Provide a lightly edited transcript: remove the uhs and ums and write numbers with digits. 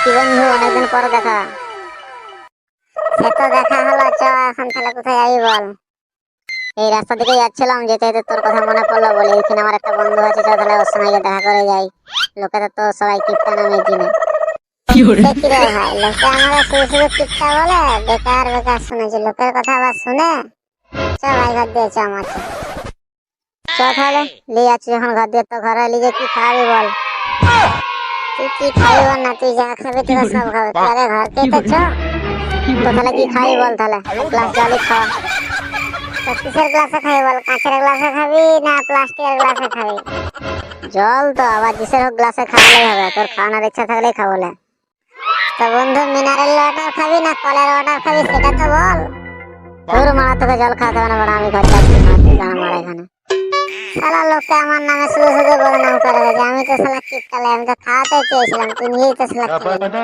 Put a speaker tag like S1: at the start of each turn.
S1: কি বন্ধু, অনেকদিন পর দেখা। সে তো দেখা হলো, চ এখন তাহলে কোথায় যাবি বল। এই রাস্তা দিকে যাচ্ছিলাম, যেতে যেতে তোর কথা মনে পড়লো বলে এখানে আমার একটা বন্ধু আছে, চ তাহলে ওর সঙ্গে গিয়ে দেখা করে যাই। লোকে তো সবাই কিপটা নামে চিনে। সে কি রে ভাই, লোকে আমাকে শুধু শুধু কিপটা বলে, বেকার বেকার শুনেছি লোকের কথা আবার শুনে। চ ভাই ঘর দিয়ে চ আমার চ। চ তাহলে নিয়ে যাচ্ছি যখন ঘর দিয়ে, তো ঘরে নিয়ে কি খাবি বল। তুই কি খাবি বল না, তুই যা খাবি তোরা সব খাবে, তুই আগে ঘর খেতে চ। তো তাহলে কি খাবি বল, তাহলে এক গ্লাস জলই খাওয়া। তো কিসের গ্লাসে খাবি বল, কাঁচের গ্লাসে খাবি না প্লাস্টিকের গ্লাসে খাবি? জল তো আবার কিসের হোক গ্লাসে খাওয়ালেই হবে, তোর খাওয়ানোর ইচ্ছা থাকলেই খাবো লে। তো বন্ধু, মিনারেল ওয়াটার খাবি না কলের ওয়াটার খাবি সেটা তো বল। তোর মারা তোকে জল খাওয়াতে হবে না বড়, আমি ঘর যাচ্ছি না, তুই গান মারা এখানে। শালা লোককে আমার নামে শুধু শুধু বদনাম করে গেছে, আমি তো শালা কিপটালে, আমি তো খাওয়াতে চেয়েছিলাম, তুই নিজেই তো শালা খেয়ে নিলি।